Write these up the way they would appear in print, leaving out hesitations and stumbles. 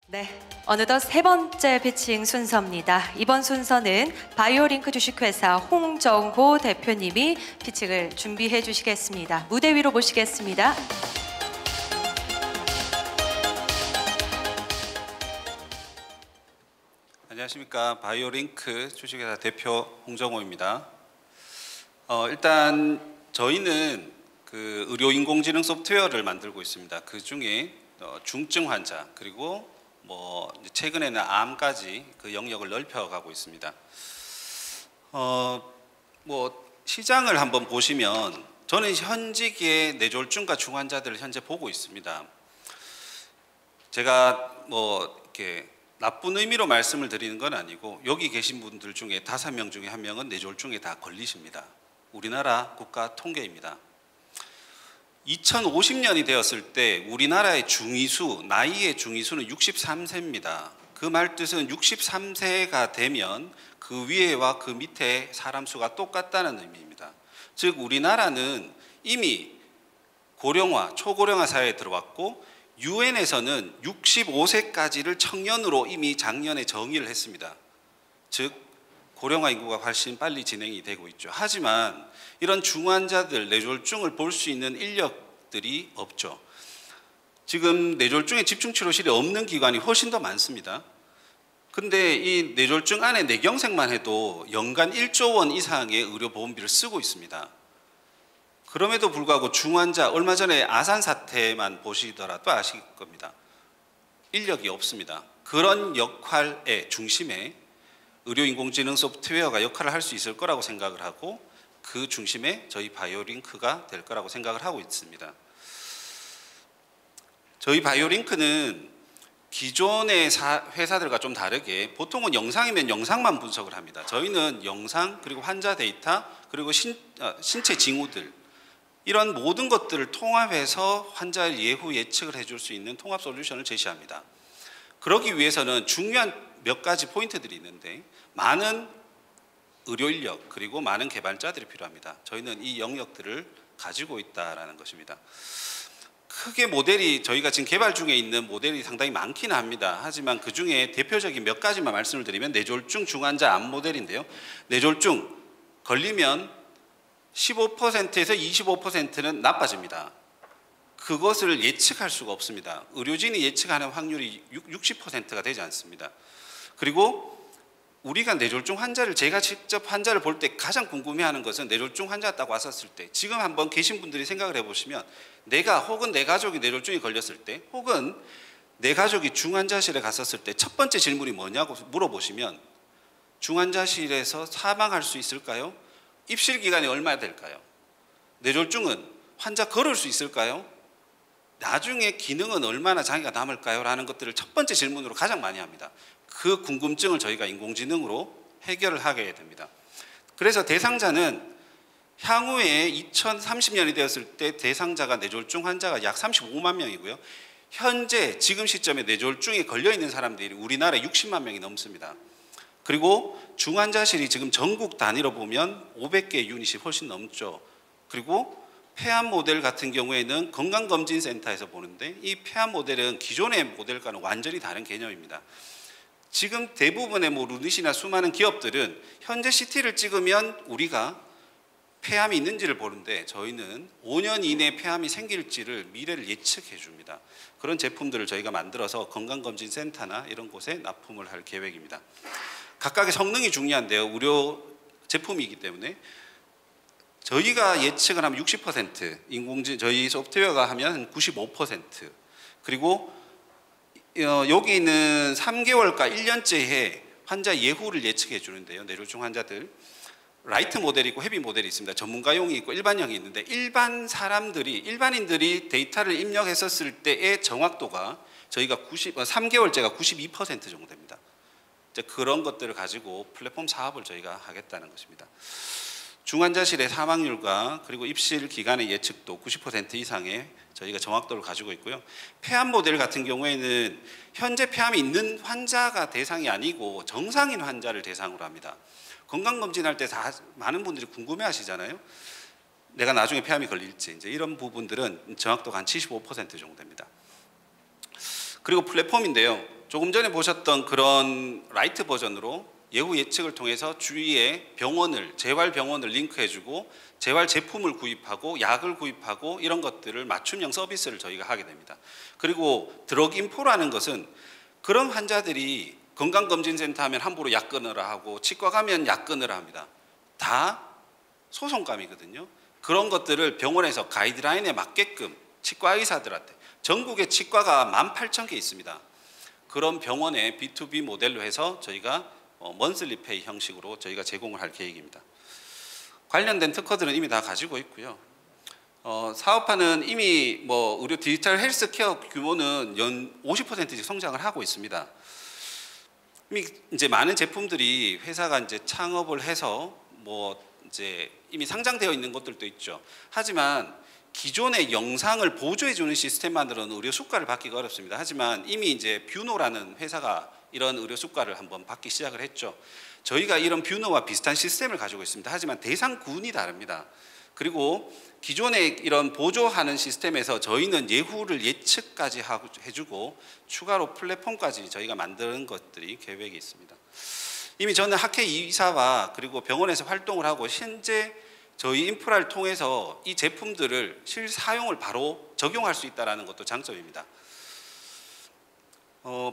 네, 어느덧 세 번째 피칭 순서입니다. 이번 순서는 바이오링크 주식회사 홍정호 대표님이 피칭을 준비해 주시겠습니다. 무대 위로 모시겠습니다. 안녕하십니까. 바이오링크 주식회사 대표 홍정호입니다. 일단 저희는 그 의료 인공지능 소프트웨어를 만들고 있습니다. 그 중에 중증 환자 그리고 뭐 최근에는 암까지 그 영역을 넓혀가고 있습니다. 뭐 시장을 한번 보시면 저는 현직의 뇌졸중과 중환자들을 현재 보고 있습니다. 제가 뭐 이렇게 나쁜 의미로 말씀을 드리는 건 아니고 여기 계신 분들 중에 5명 중에 1명은 뇌졸중에 다 걸리십니다. 우리나라 국가 통계입니다. 2050년이 되었을 때 우리나라의 중위수, 나이의 중위수는 63세입니다. 그 말 뜻은 63세가 되면 그 위에와 그 밑에 사람 수가 똑같다는 의미입니다. 즉 우리나라는 이미 고령화, 초고령화 사회에 들어왔고 유엔에서는 65세까지를 청년으로 이미 작년에 정의를 했습니다. 즉 고령화 인구가 훨씬 빨리 진행이 되고 있죠. 하지만 이런 중환자들, 뇌졸중을 볼 수 있는 인력들이 없죠. 지금 뇌졸중에 집중치료실이 없는 기관이 훨씬 더 많습니다. 근데 이 뇌졸중 안에 뇌경색만 해도 연간 1조 원 이상의 의료보험비를 쓰고 있습니다. 그럼에도 불구하고 중환자, 얼마 전에 아산 사태만 보시더라도 아실 겁니다. 인력이 없습니다. 그런 역할의 중심에 의료인공지능 소프트웨어가 역할을 할 수 있을 거라고 생각을 하고 그 중심에 저희 바이오링크가 될 거라고 생각을 하고 있습니다. 저희 바이오링크는 기존의 회사들과 좀 다르게 보통은 영상이면 영상만 분석을 합니다. 저희는 영상 그리고 환자 데이터 그리고 신체 징후들 이런 모든 것들을 통합해서 환자의 예후 예측을 해줄 수 있는 통합 솔루션을 제시합니다. 그러기 위해서는 중요한 몇 가지 포인트들이 있는데 많은 의료 인력 그리고 많은 개발자들이 필요합니다. 저희는 이 영역들을 가지고 있다라는 것입니다. 크게 모델이 저희가 지금 개발 중에 있는 모델이 상당히 많기는 합니다. 하지만 그 중에 대표적인 몇 가지만 말씀을 드리면 뇌졸중 중환자 암 모델인데요. 뇌졸중 걸리면 15%에서 25%는 나빠집니다. 그것을 예측할 수가 없습니다. 의료진이 예측하는 확률이 60%가 되지 않습니다. 그리고 우리가 뇌졸중 환자를 제가 직접 환자를 볼 때 가장 궁금해하는 것은 뇌졸중 환자가 딱 왔었을 때 지금 한번 계신 분들이 생각을 해보시면 내가 혹은 내 가족이 뇌졸중에 걸렸을 때 혹은 내 가족이 중환자실에 갔었을 때 첫 번째 질문이 뭐냐고 물어보시면 중환자실에서 사망할 수 있을까요? 입실 기간이 얼마나 될까요? 뇌졸중은 환자 걸을 수 있을까요? 나중에 기능은 얼마나 장애가 남을까요? 라는 것들을 첫 번째 질문으로 가장 많이 합니다. 그 궁금증을 저희가 인공지능으로 해결을 하게 됩니다. 그래서 대상자는 향후에 2030년이 되었을 때 대상자가 뇌졸중 환자가 약 35만 명이고요. 현재 지금 시점에 뇌졸중에 걸려있는 사람들이 우리나라에 60만 명이 넘습니다. 그리고 중환자실이 지금 전국 단위로 보면 500개 유닛이 훨씬 넘죠. 그리고 폐암 모델 같은 경우에는 건강검진센터에서 보는데 이 폐암 모델은 기존의 모델과는 완전히 다른 개념입니다. 지금 대부분의 루닛이나 수많은 기업들은 현재 CT를 찍으면 우리가 폐암이 있는지를 보는데 저희는 5년 이내에 폐암이 생길지를 미래를 예측해 줍니다. 그런 제품들을 저희가 만들어서 건강검진센터나 이런 곳에 납품을 할 계획입니다. 각각의 성능이 중요한데요. 의료 제품이기 때문에 저희가 예측을 하면 60%, 인공지능 저희 소프트웨어가 하면 95%, 그리고 여기 있는 3개월과 1년째에 환자 예후를 예측해 주는데요. 뇌졸중 환자들 라이트 모델이 있고 헤비 모델이 있습니다. 전문가용이 있고 일반형이 있는데 일반인들이 데이터를 입력했었을 때의 정확도가 저희가 3개월째가 92% 정도 됩니다. 이제 그런 것들을 가지고 플랫폼 사업을 저희가 하겠다는 것입니다. 중환자실의 사망률과 그리고 입실 기간의 예측도 90% 이상의 저희가 정확도를 가지고 있고요. 폐암 모델 같은 경우에는 현재 폐암이 있는 환자가 대상이 아니고 정상인 환자를 대상으로 합니다. 건강검진할 때 다 많은 분들이 궁금해 하시잖아요. 내가 나중에 폐암이 걸릴지 이제 이런 부분들은 정확도가 한 75% 정도 됩니다. 그리고 플랫폼인데요. 조금 전에 보셨던 그런 라이트 버전으로 예후 예측을 통해서 주위에 병원을 재활 병원을 링크해주고 재활 제품을 구입하고 약을 구입하고 이런 것들을 맞춤형 서비스를 저희가 하게 됩니다. 그리고 드럭 인포라는 것은 그런 환자들이 건강검진센터 하면 함부로 약 끊으라 하고 치과 가면 약 끊으라 합니다. 다 소송감이거든요. 그런 것들을 병원에서 가이드라인에 맞게끔 치과 의사들한테 전국에 치과가 18,000개 있습니다. 그런 병원에 B2B 모델로 해서 저희가 먼슬리 페이 형식으로 저희가 제공을 할 계획입니다. 관련된 특허들은 이미 다 가지고 있고요. 사업화는 이미 의료 디지털 헬스케어 규모는 연 50%씩 성장을 하고 있습니다. 이미 이제 많은 제품들이 회사가 이제 창업을 해서 이제 이미 상장되어 있는 것들도 있죠. 하지만 기존의 영상을 보조해주는 시스템만으로는 의료 수가를 받기가 어렵습니다. 하지만 이미 이제 뷰노라는 회사가 이런 의료 수가를 한번 받기 시작을 했죠. 저희가 이런 뷰노와 비슷한 시스템을 가지고 있습니다. 하지만 대상군이 다릅니다. 그리고 기존의 이런 보조하는 시스템에서 저희는 예후를 예측까지 해주고 추가로 플랫폼까지 저희가 만드는 것들이 계획에 있습니다. 이미 저는 학회 이사와 그리고 병원에서 활동을 하고 현재 저희 인프라를 통해서 이 제품들을 실사용을 바로 적용할 수 있다는 것도 장점입니다.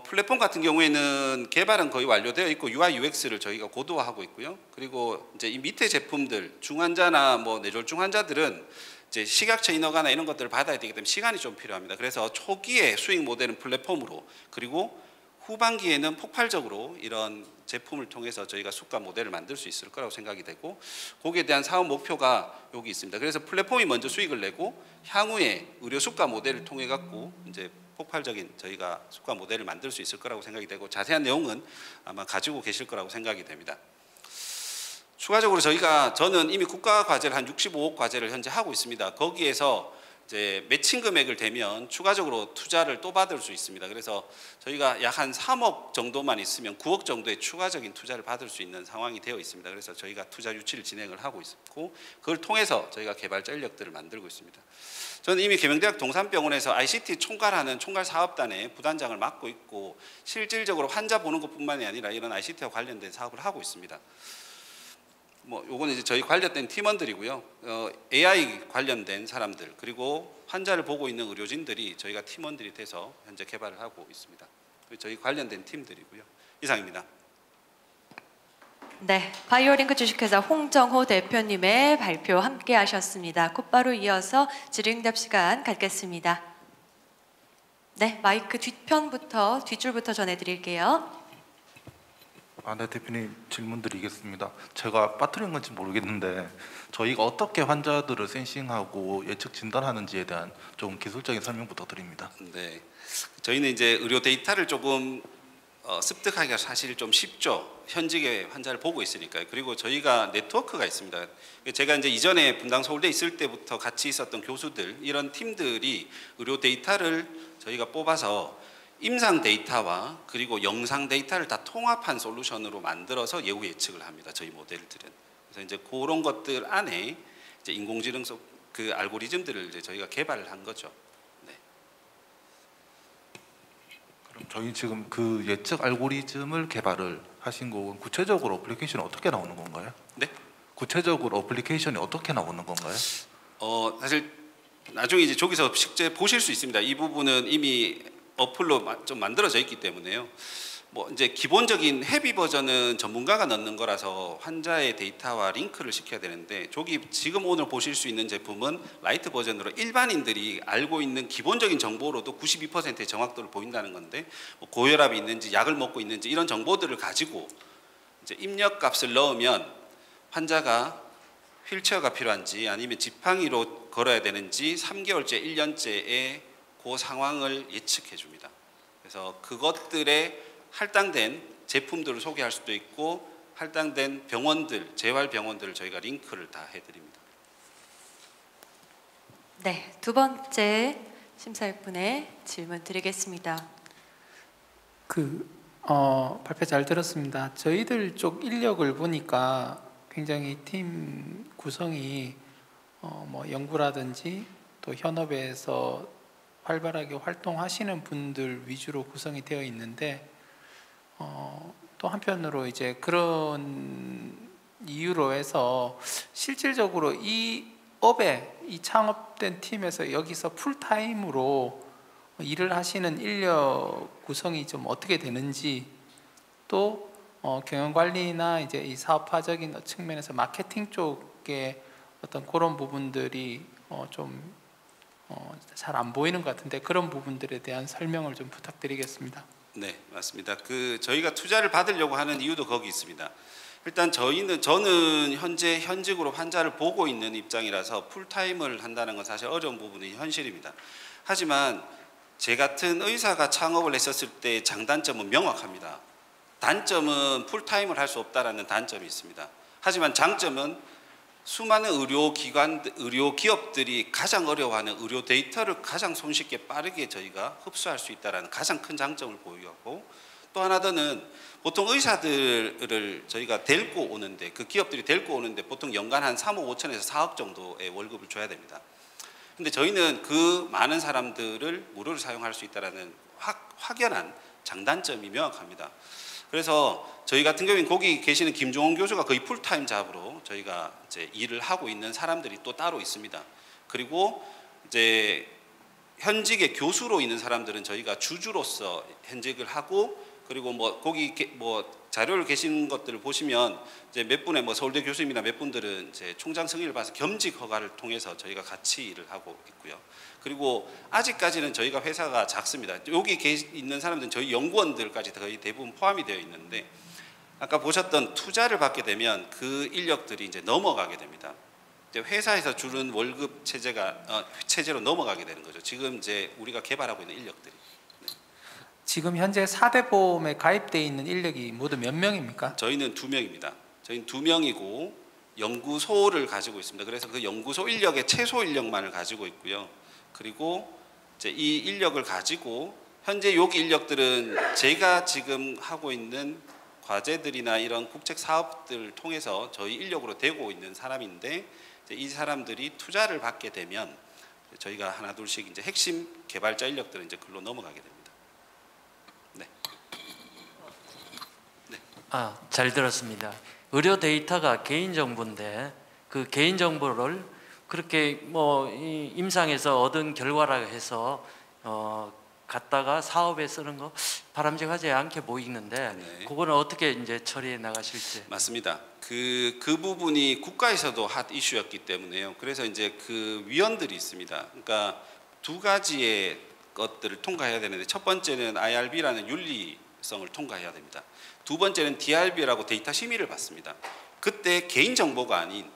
플랫폼 같은 경우에는 개발은 거의 완료되어 있고 UI UX를 저희가 고도화하고 있고요. 그리고 이제 이 밑에 제품들 중환자나 뇌졸중 환자들은 이제 식약처 인허가나 이런 것들을 받아야 되기 때문에 시간이 좀 필요합니다. 그래서 초기에 수익 모델은 플랫폼으로 그리고 후반기에는 폭발적으로 이런 제품을 통해서 저희가 수가 모델을 만들 수 있을 거라고 생각이 되고 거기에 대한 사업 목표가 여기 있습니다. 그래서 플랫폼이 먼저 수익을 내고 향후에 의료 수가 모델을 통해 갖고 이제 폭발적인 저희가 수가 모델을 만들 수 있을 거라고 생각이 되고 자세한 내용은 아마 가지고 계실 거라고 생각이 됩니다. 추가적으로 저는 이미 국가 과제를 한 65억 과제를 현재 하고 있습니다. 거기에서 이제 매칭 금액을 대면 추가적으로 투자를 또 받을 수 있습니다. 그래서 저희가 약 한 3억 정도만 있으면 9억 정도의 추가적인 투자를 받을 수 있는 상황이 되어 있습니다. 그래서 저희가 투자 유치를 진행을 하고 있고 그걸 통해서 저희가 개발자 인력들을 만들고 있습니다. 저는 이미 계명대학 동산병원에서 ICT 총괄하는 총괄 사업단의 부단장을 맡고 있고 실질적으로 환자 보는 것뿐만이 아니라 이런 ICT와 관련된 사업을 하고 있습니다. 요거는 이제 저희 관련된 팀원들이고요. AI 관련된 사람들 그리고 환자를 보고 있는 의료진들이 저희가 팀원들이 돼서 현재 개발을 하고 있습니다. 저희 관련된 팀들이고요. 이상입니다. 네, 바이오링크 주식회사 홍정호 대표님의 발표 함께 하셨습니다. 곧바로 이어서 질의응답 시간 갖겠습니다. 네, 마이크 뒷줄부터 전해드릴게요. 네, 대표님 질문 드리겠습니다. 제가 빠뜨린 건지 모르겠는데 저희가 어떻게 환자들을 센싱하고 예측 진단하는지에 대한 좀 기술적인 설명 부탁드립니다. 네, 저희는 이제 의료 데이터를 조금 습득하기가 사실 좀 쉽죠. 현직의 환자를 보고 있으니까요. 그리고 저희가 네트워크가 있습니다. 제가 이제 이전에 분당 서울대 있을 때부터 같이 있었던 교수들 이런 팀들이 의료 데이터를 저희가 뽑아서 임상 데이터와 그리고 영상 데이터를 다 통합한 솔루션으로 만들어서 예후 예측을 합니다. 저희 모델들은. 그래서 이제 그런 것들 안에 이제 인공지능 그 알고리즘들을 이제 저희가 개발을 한 거죠. 네. 그럼 저희 지금 그 예측 알고리즘을 개발을 하신 거고 구체적으로 어플리케이션이 어떻게 나오는 건가요? 네? 구체적으로 어플리케이션이 어떻게 나오는 건가요? 사실 나중에 이제 저기서 실제 보실 수 있습니다. 이 부분은 이미 어플로 좀 만들어져 있기 때문에요. 이제 기본적인 헤비 버전은 전문가가 넣는 거라서 환자의 데이터와 링크를 시켜야 되는데 저기 지금 오늘 보실 수 있는 제품은 라이트 버전으로 일반인들이 알고 있는 기본적인 정보로도 92%의 정확도를 보인다는 건데 고혈압이 있는지 약을 먹고 있는지 이런 정보들을 가지고 이제 입력값을 넣으면 환자가 휠체어가 필요한지 아니면 지팡이로 걸어야 되는지 3개월째 1년째의 그 상황을 예측해 줍니다. 그래서 그것들에 할당된 제품들을 소개할 수도 있고 할당된 병원들, 재활 병원들을 저희가 링크를 다 해드립니다. 네, 두 번째 심사위원의 질문 드리겠습니다. 발표 잘 들었습니다. 저희들 쪽 인력을 보니까 굉장히 팀 구성이 뭐 연구라든지 또 현업에서 활발하게 활동하시는 분들 위주로 구성이 되어 있는데 또 한편으로 이제 그런 이유로 해서 실질적으로 이 업에 이 창업된 팀에서 여기서 풀타임으로 일을 하시는 인력 구성이 좀 어떻게 되는지 또 경영관리나 이제 이 사업화적인 측면에서 마케팅 쪽에 어떤 그런 부분들이 좀 잘 안 보이는 것 같은데 그런 부분들에 대한 설명을 좀 부탁드리겠습니다. 네, 맞습니다. 저희가 투자를 받으려고 하는 이유도 거기 있습니다. 일단 저는 현재 현직으로 환자를 보고 있는 입장이라서 풀타임을 한다는 건 사실 어려운 부분이 현실입니다. 하지만 제 같은 의사가 창업을 했었을 때 장단점은 명확합니다. 단점은 풀타임을 할 수 없다라는 단점이 있습니다. 하지만 장점은 수많은 의료 기업들이 가장 어려워하는 의료 데이터를 가장 손쉽게 빠르게 저희가 흡수할 수 있다는 가장 큰 장점을 보유하고, 또 하나 더는 보통 의사들을 저희가 데리고 오는데, 그 기업들이 데리고 오는데 보통 연간 한 3억 5천에서 4억 정도의 월급을 줘야 됩니다. 근데 저희는 그 많은 사람들을 무료로 사용할 수 있다는 확연한 장단점이 명확합니다. 그래서 저희 같은 경우에는 거기 계시는 김종원 교수가 거의 풀타임 잡으로 저희가 이제 일을 하고 있는 사람들이 또 따로 있습니다. 그리고 이제 현직의 교수로 있는 사람들은 저희가 주주로서 현직을 하고, 그리고 뭐 거기 뭐 자료를 계신 것들을 보시면 이제 몇 분의 뭐 서울대 교수님이나 몇 분들은 이제 총장 승인을 받아서 겸직 허가를 통해서 저희가 같이 일을 하고 있고요. 그리고 아직까지는 저희가 회사가 작습니다. 여기 있는 사람들은 저희 연구원들까지 거의 대부분 포함이 되어 있는데, 아까 보셨던 투자를 받게 되면 그 인력들이 이제 넘어가게 됩니다. 이제 회사에서 주는 월급 체제로 넘어가게 되는 거죠. 지금 이제 우리가 개발하고 있는 인력들이. 지금 현재 4대 보험에 가입되어 있는 인력이 모두 몇 명입니까? 저희는 2명입니다. 저희는 2명이고 연구소를 가지고 있습니다. 그래서 그 연구소 인력의 최소 인력만을 가지고 있고요. 그리고 이제 이 인력을 가지고 현재 여기 인력들은 제가 지금 하고 있는 과제들이나 이런 국책 사업들을 통해서 저희 인력으로 되고 있는 사람인데, 이제 이 사람들이 투자를 받게 되면 저희가 하나 둘씩 이제 핵심 개발자 인력들은 이제 글로 넘어가게 됩니다. 네. 네. 잘 들었습니다. 의료 데이터가 개인 정보인데 그 개인 정보를 그렇게 뭐 임상에서 얻은 결과라 해서 갖다가 사업에 쓰는 거 바람직하지 않게 보이는데, 네. 그거는 어떻게 이제 처리해 나가실지. 맞습니다. 그 부분이 국가에서도 핫 이슈였기 때문에요. 그래서 이제 그 위원들이 있습니다. 그러니까 두 가지의 것들을 통과해야 되는데, 첫 번째는 IRB라는 윤리성을 통과해야 됩니다. 두 번째는 DRB라고 데이터 심의를 받습니다. 그때 개인 정보가 아닌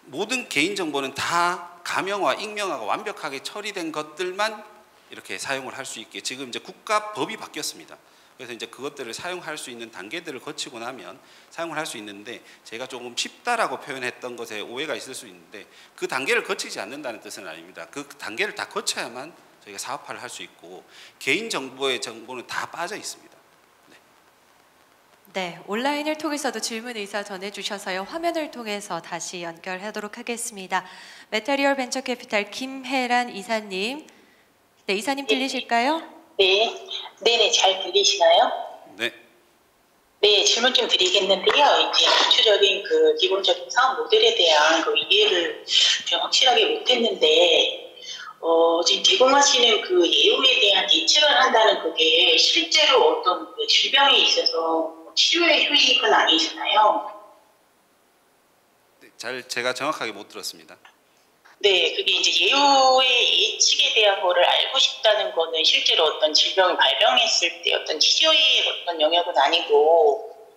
모든 개인 정보는 다 가명화, 익명화가 완벽하게 처리된 것들만 이렇게 사용을 할 수 있게 지금 이제 국가 법이 바뀌었습니다. 그래서 이제 그것들을 사용할 수 있는 단계들을 거치고 나면 사용을 할 수 있는데, 제가 조금 쉽다라고 표현했던 것에 오해가 있을 수 있는데 그 단계를 거치지 않는다는 뜻은 아닙니다. 그 단계를 다 거쳐야만 저희가 사업화를 할 수 있고, 개인 정보의 정보는 다 빠져 있습니다. 네, 온라인을 통해서도 질문 의사 전해주셔서요. 화면을 통해서 다시 연결하도록 하겠습니다. 메타리얼 벤처캐피탈 김혜란 이사님. 네, 이사님 들리실까요? 네, 네네, 잘 들리시나요? 네. 네, 질문 좀 드리겠는데요. 이제 기초적인 그 기본적인 사업 모델에 대한 그 이해를 좀 확실하게 못했는데, 지금 제공하시는 그 예우에 대한 예측을 한다는 그게 실제로 어떤 그 질병에 있어서 치료에 효익은 아니잖아요. 네, 제가 정확하게 못 들었습니다. 네, 그게 이제 예후의 예측에 대한 거를 알고 싶다는 거는 실제로 어떤 질병을 발병했을 때 어떤 치료의 어떤 영역은 아니고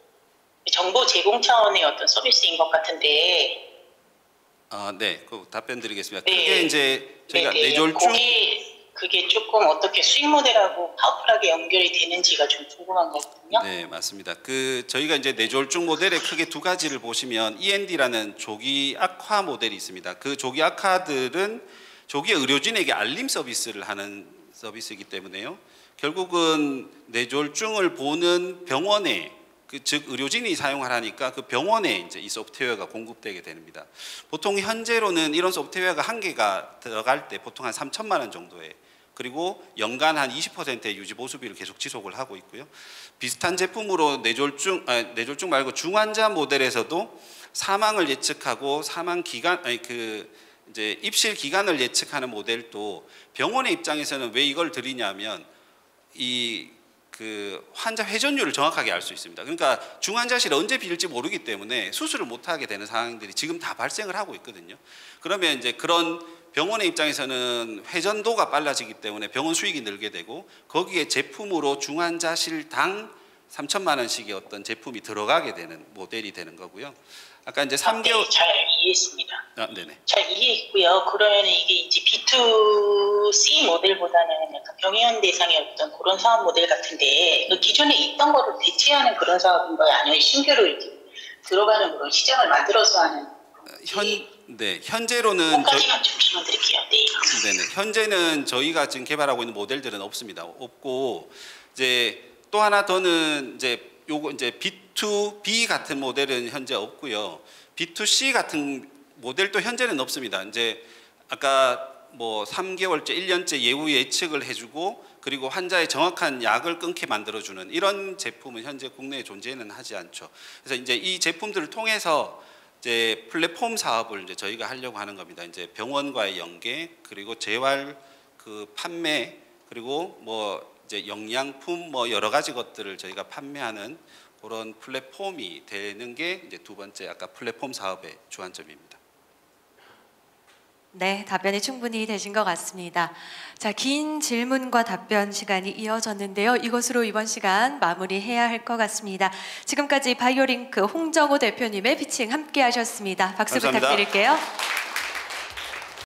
정보 제공 차원의 어떤 서비스인 것 같은데. 네, 그 답변 드리겠습니다. 네. 그게 이제 저희가 네네. 뇌졸중, 그게 조금 어떻게 수익 모델하고 파워풀하게 연결이 되는지가 좀 궁금한 거거든요. 네, 맞습니다. 저희가 이제 뇌졸중 모델의 크게 두 가지를 보시면 END라는 조기 악화 모델이 있습니다. 그 조기 악화들은 조기 의료진에게 알림 서비스를 하는 서비스이기 때문에요. 결국은 뇌졸중을 보는 병원에 즉 의료진이 사용하라니까 그 병원에 이제 이 소프트웨어가 공급되게 됩니다. 보통 현재로는 이런 소프트웨어가 한 개가 들어갈 때 보통 한 3천만 원 정도에, 그리고 연간 한 20%의 유지 보수비를 계속 지속을 하고 있고요. 비슷한 제품으로 뇌졸중 말고 중환자 모델에서도 사망을 예측하고 사망 기간 이제 입실 기간을 예측하는 모델도 병원의 입장에서는 왜 이걸 드리냐면 그 환자 회전율을 정확하게 알 수 있습니다. 그러니까 중환자실 언제 빌지 모르기 때문에 수술을 못 하게 되는 상황들이 지금 다 발생을 하고 있거든요. 그러면 이제 그런 병원의 입장에서는 회전도가 빨라지기 때문에 병원 수익이 늘게 되고, 거기에 제품으로 중환자실당 3천만 원씩의 어떤 제품이 들어가게 되는 모델이 되는 거고요. 아까 이제 3개월 네, 잘 이해했습니다. 네네. 잘 이해했고요. 그러면 이게 이제 B2C 모델보다는 약간 병원 대상의 어떤 그런 사업 모델 같은데, 그 기존에 있던 거를 대체하는 그런 사업인가요? 아니면 신규로 이렇게 들어가는 그런 시장을 만들어서 하는? 현재로는 까지만 좀 질문 드릴게요. 네. 네네. 현재는 저희가 지금 개발하고 있는 모델들은 없습니다. 없고, 이제 또 하나 더는 이제 요거 이제 B2B 같은 모델은 현재 없고요. B2C 같은 모델도 현재는 없습니다. 이제 아까 뭐 3개월째, 1년째 예후 예측을 해주고, 그리고 환자의 정확한 약을 끊게 만들어주는 이런 제품은 현재 국내에 존재는 하지 않죠. 그래서 이제 이 제품들을 통해서 이제 플랫폼 사업을 이제 저희가 하려고 하는 겁니다. 이제 병원과의 연계, 그리고 재활 그 판매, 그리고 뭐 이제 영양품 뭐 여러 가지 것들을 저희가 판매하는 그런 플랫폼이 되는 게 이제 두 번째 아까 플랫폼 사업의 주안점입니다. 네, 답변이 충분히 되신 것 같습니다. 자, 긴 질문과 답변 시간이 이어졌는데요. 이것으로 이번 시간 마무리해야 할 것 같습니다. 지금까지 바이오링크 홍정호 대표님의 피칭 함께 하셨습니다. 박수 감사합니다. 부탁드릴게요.